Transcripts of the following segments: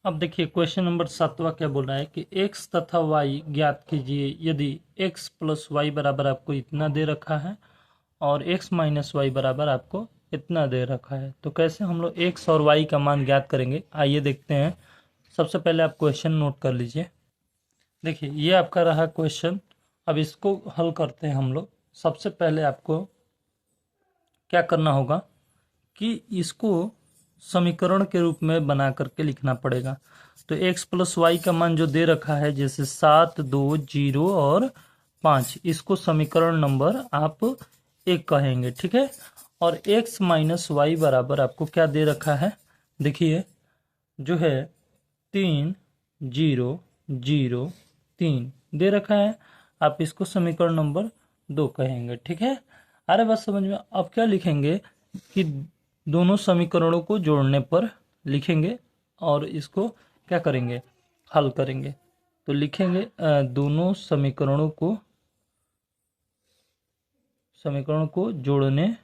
अब देखिए question number 7वां क्या बोल रहा है कि x तथा y ज्ञात कीजिए यदि x प्लस वाई बराबर आपको इतना दे रखा है और x माइनस वाई बराबर आपको इतना दे रखा है। तो कैसे हम लोग x और y का मान ज्ञात करेंगे, आइए देखते हैं। सबसे पहले आप क्वेश्चन नोट कर लीजिए। देखिए ये आपका रहा क्वेश्चन। अब इसको हल करते हैं हम लोग। सबसे पहले आपको क्या करना होगा कि इसको समीकरण के रूप में बना करके लिखना पड़ेगा। तो x प्लस वाई का मान जो दे रखा है, जैसे 7, 2, 0 और 5, इसको समीकरण नंबर आप 1 कहेंगे, ठीक है। और x माइनस वाई बराबर आपको क्या दे रखा है, देखिए जो है 3, 0, 0, 3 दे रखा है। आप इसको समीकरण नंबर 2 कहेंगे, ठीक है। अरे बस समझ में। अब क्या लिखेंगे कि दोनों समीकरणों को जोड़ने पर लिखेंगे और इसको क्या करेंगे, हल करेंगे। तो लिखेंगे दोनों समीकरणों को जोड़ने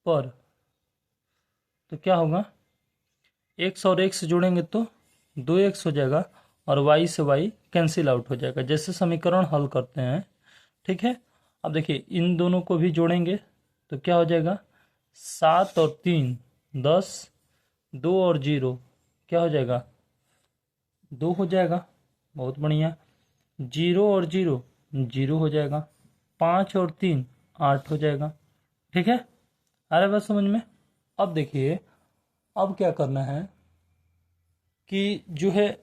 पर तो क्या होगा, x और x जोड़ेंगे तो 2x हो जाएगा और y से y कैंसिल आउट हो जाएगा, जैसे समीकरण हल करते हैं, ठीक है। अब देखिए इन दोनों को भी जोड़ेंगे तो क्या हो जाएगा, 7 और 3 10, 2 और 0 क्या हो जाएगा, 2 हो जाएगा। बहुत बढ़िया। 0 और 0 0 हो जाएगा। 5 और 3 8 हो जाएगा, ठीक है। आ रहा है बात समझ में। अब देखिए अब क्या करना है कि जो है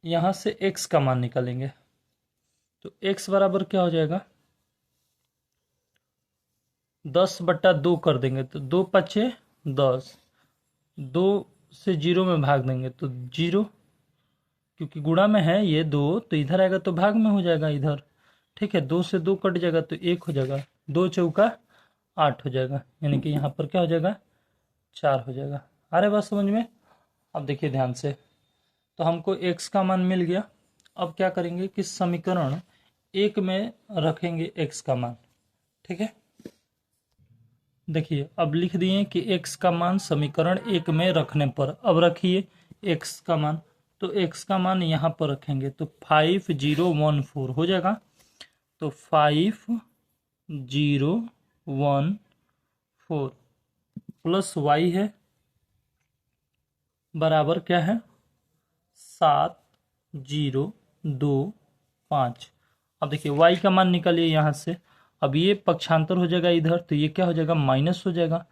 यहाँ से x का मान निकालेंगे। तो x बराबर क्या हो जाएगा, 10/2 कर देंगे तो 2 पचे 10, 2 से 0 में भाग देंगे तो 0, क्योंकि गुणा में है ये 2 तो इधर आएगा तो भाग में हो जाएगा इधर, ठीक है। 2 से 2 कट जाएगा तो 1 हो जाएगा। 2 चौका 8 हो जाएगा, यानी कि यहाँ पर क्या हो जाएगा, 4 हो जाएगा। आ रहा है बात समझ में। अब देखिए ध्यान से, तो हमको x का मान मिल गया। अब क्या करेंगे कि समीकरण 1 में रखेंगे x का मान, ठीक है। देखिए अब लिख दिए कि x का मान समीकरण 1 में रखने पर, अब रखिए x का मान। तो x का मान यहाँ पर रखेंगे तो 5014 हो जाएगा। तो 5014 प्लस y है बराबर क्या है, 7025। अब देखिए y का मान निकालिए यहाँ से। अब ये पक्षांतर हो जाएगा इधर, तो ये क्या हो जाएगा, माइनस हो जाएगा।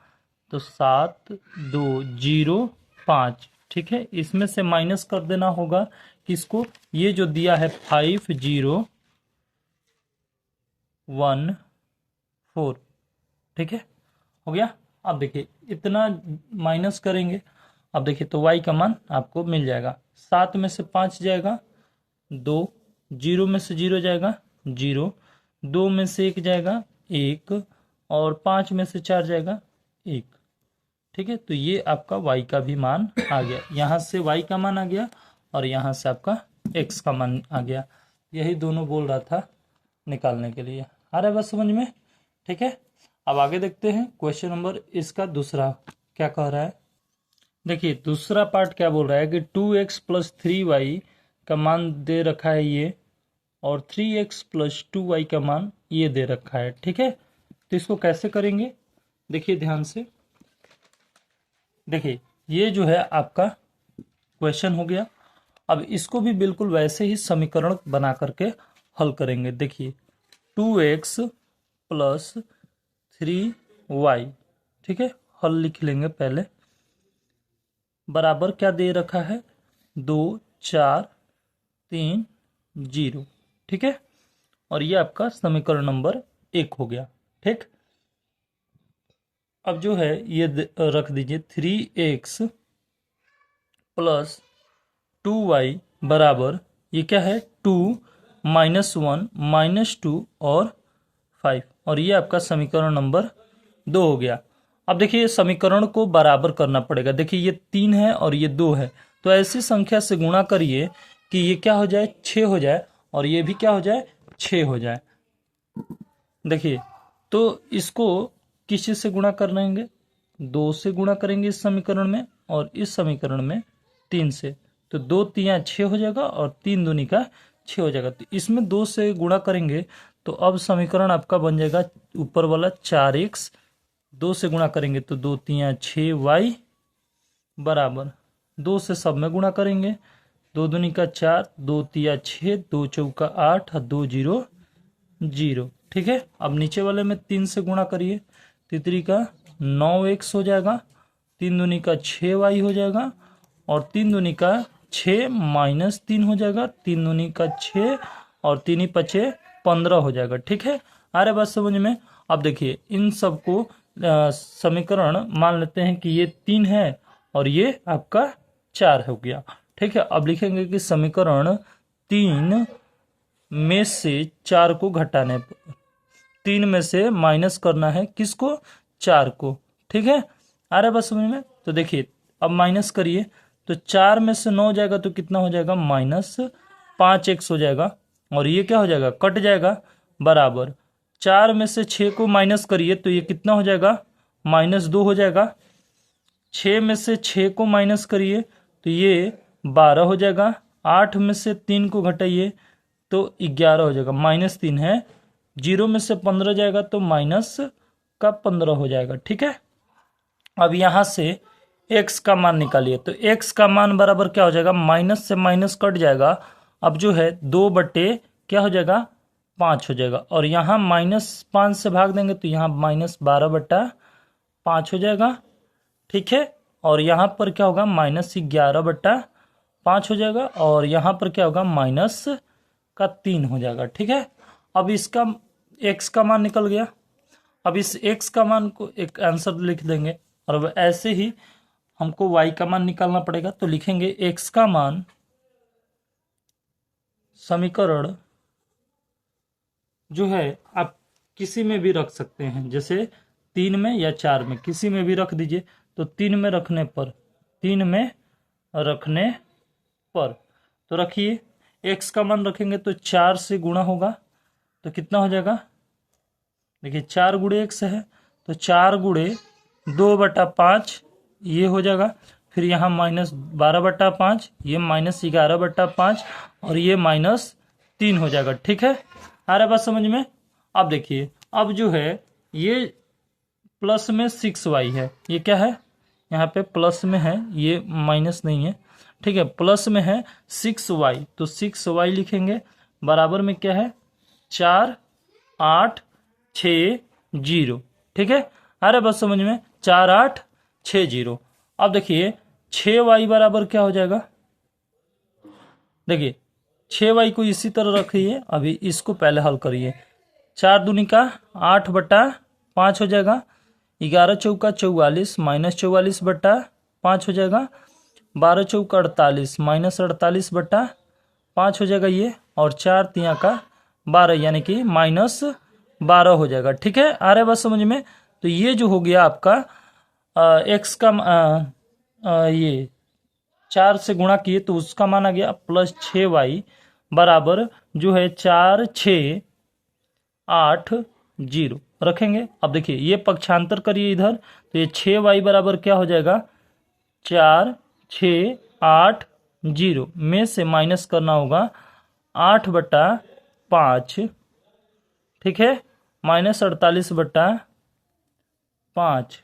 तो 7205, ठीक है। इसमें से माइनस कर देना होगा किसको, ये जो दिया है 5014, ठीक है, हो गया। अब देखिए इतना माइनस करेंगे। अब देखिए तो y का मान आपको मिल जाएगा। 7 में से 5 जाएगा 2, 0 में से 0 जाएगा 0, 2 में से 1 जाएगा 1 और 5 में से 4 जाएगा 1, ठीक है। तो ये आपका y का भी मान आ गया। यहाँ से y का मान आ गया और यहाँ से आपका x का मान आ गया। यही दोनों बोल रहा था निकालने के लिए। आ रहा है बस समझ में, ठीक है। अब आगे देखते हैं क्वेश्चन नंबर इसका दूसरा क्या कह रहा है। देखिए दूसरा पार्ट क्या बोल रहा है कि 2x प्लस 3y का मान दे रखा है ये, और 3x प्लस 2y का मान ये दे रखा है, ठीक है। तो इसको कैसे करेंगे, देखिए ध्यान से। देखिए ये जो है आपका क्वेश्चन हो गया। अब इसको भी बिल्कुल वैसे ही समीकरण बना करके हल करेंगे। देखिए 2x प्लस 3y, ठीक है, हल लिख लेंगे पहले। बराबर क्या दे रखा है, 2, 4, 3, 0, ठीक है। और ये आपका समीकरण नंबर 1 हो गया, ठीक। अब जो है ये रख दीजिए 3x प्लस 2y बराबर, ये क्या है 2 -1 -2 और 5, और ये आपका समीकरण नंबर 2 हो गया। अब देखिए समीकरण को बराबर करना पड़ेगा। देखिए ये 3 है और ये 2 है, तो ऐसी संख्या से गुणा करिए कि ये क्या हो जाए, 6 हो जाए, और ये भी क्या हो जाए, 6 हो जाए। देखिए तो इसको किस चीज से गुणा कर लेंगे, 2 से गुणा करेंगे इस समीकरण में, और इस समीकरण में 3 से, तो 2 तिया 6 हो जाएगा और 3 दूनी का 6 हो जाएगा। तो इसमें 2 से गुणा करेंगे तो अब समीकरण आपका बन जाएगा ऊपर वाला 4x, 2 से गुणा करेंगे तो 2 तिया 6y बराबर 2 से सब में गुणा करेंगे, 2 दूनी का 4, 2 तिया 6, 2 चौका 8 और 2 जीरो 0। ठीक है, अब नीचे वाले में 3 से गुणा करिए, तितरी का 9x हो जाएगा, 3 दूनी का 6y हो जाएगा और 3 दूनी का 6 माइनस 3 हो जाएगा, 3 दूनी का 6 और 3 ही 5 15 हो जाएगा। ठीक है, आ रहा बात समझ में। अब देखिए इन सबको समीकरण मान लेते हैं कि ये 3 है और ये आपका 4 हो गया। ठीक है, अब लिखेंगे कि समीकरण 3 में से 4 को घटाने पर, 3 में से माइनस करना है किसको, 4 को। ठीक है, आ रहा है बस समझ में। तो देखिए अब माइनस करिए तो 4 में से 9 जाएगा तो कितना हो जाएगा, -5x हो जाएगा और ये क्या हो जाएगा, कट जाएगा, बराबर 4 में से 6 को माइनस करिए तो ये कितना हो जाएगा, -2 हो जाएगा। 6 में से 6 को माइनस करिए तो ये 12 हो जाएगा। 8 में से 3 को घटाइए तो 11 हो जाएगा, -3 है। 0 में से 15 जाएगा तो -15 हो जाएगा। ठीक है, अब यहां से x का मान निकालिए तो x का मान बराबर क्या हो जाएगा, माइनस से माइनस कट जाएगा। अब जो है 2 बटे क्या हो जाएगा, 5 हो जाएगा और यहाँ -5 से भाग देंगे तो यहाँ -12/5 हो जाएगा। ठीक है, और यहाँ पर क्या होगा, -11/5 हो जाएगा और यहाँ पर क्या होगा, -3 हो जाएगा। ठीक है, अब इसका x का मान निकल गया। अब इस x का मान को एक आंसर लिख देंगे और अब ऐसे ही हमको y का मान निकालना पड़ेगा। तो लिखेंगे x का मान, समीकरण जो है आप किसी में भी रख सकते हैं, जैसे 3 में या 4 में, किसी में भी रख दीजिए। तो 3 में रखने पर तो रखिए, x का मान रखेंगे तो 4 से गुणा होगा तो कितना हो जाएगा, देखिए 4 गुणे x है तो 4 गुणे 2/5 ये हो जाएगा। फिर यहाँ -12/5, ये -11/5 और ये -3 हो जाएगा। ठीक है, आ रहा बात समझ में। अब देखिए अब जो है ये प्लस में 6y है, ये क्या है, यहाँ पे प्लस में है, ये माइनस नहीं है। ठीक है, प्लस में है 6y तो 6y लिखेंगे, बराबर में क्या है, 4 8 6 0। ठीक है, आ रहा बात समझ में, 4 8 6 0। अब देखिए 6y बराबर क्या हो जाएगा, देखिए 6y को इसी तरह रखिए, अभी इसको पहले हल करिए। 4 दूनी का 8/5 हो जाएगा, 11 चौका 44 -44/5 हो जाएगा, 12 चौका 48 -48/5 हो जाएगा ये, और 4 तिया का 12 यानी कि -12 हो जाएगा। ठीक है, आ रहा है बात समझ में। तो ये जो हो गया आपका x का ये 4 से गुणा किए तो उसका मान आ गया +6y बराबर जो है 4 6 8 0 रखेंगे। अब देखिए ये पक्षांतर करिए इधर तो ये 6y बराबर क्या हो जाएगा, 4 6 8 0 में से माइनस करना होगा 8/5। ठीक है, -48/5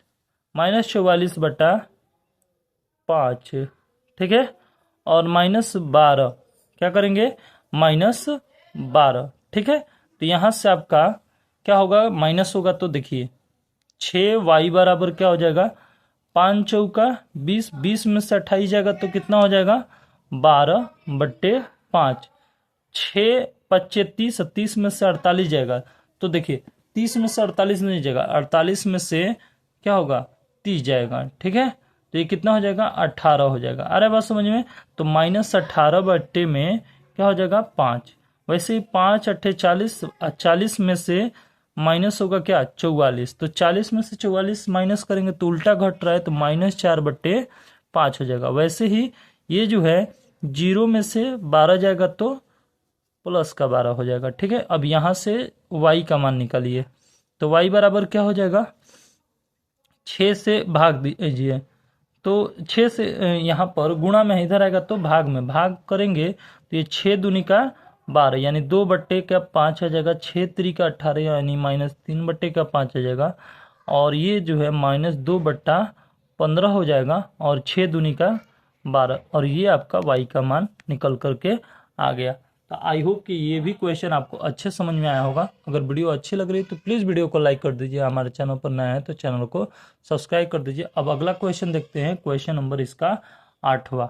-44/5। ठीक है, और -12 क्या करेंगे, -12। ठीक है, तो यहां से आपका क्या होगा, माइनस होगा तो देखिए 6y बराबर क्या हो जाएगा, 5 चौका 20, 20 में से 28 जाएगा तो कितना हो जाएगा, 12/5। 6 25 30, 30 में से 48 जाएगा तो देखिए 30 में से 48 नहीं जाएगा, 48 में से क्या होगा, 30 जाएगा। ठीक है, तो ये कितना हो जाएगा, 18 हो जाएगा। अरे बात समझ में, तो -18 में क्या हो जाएगा, 5। वैसे ही 5 8 40, 40 में से माइनस होगा क्या, 44। तो 40 में से 44 माइनस करेंगे तो उल्टा घट रहा है तो -4/5 हो जाएगा। वैसे ही ये जो है 0 में से 12 जाएगा तो +12 हो जाएगा। ठीक है, अब यहां से y का मान निकालिए तो y बराबर क्या हो जाएगा, 6 से भाग दीजिए तो 6 से यहाँ पर गुणा में इधर आएगा तो भाग में भाग करेंगे तो ये 6 दूनी का 12 यानी 2/5 आ जाएगा। 6 3 का 18 यानी -3/5 आ जाएगा। और ये जो है -2/15 हो जाएगा और 6 दूनी का 12 और ये आपका y का मान निकल करके आ गया। तो आई होप कि ये भी क्वेश्चन आपको अच्छे समझ में आया होगा। अगर वीडियो अच्छी लग रही है तो प्लीज़ वीडियो को लाइक कर दीजिए। हमारे चैनल पर नया है तो चैनल को सब्सक्राइब कर दीजिए। अब अगला क्वेश्चन देखते हैं, क्वेश्चन नंबर इसका 8वां।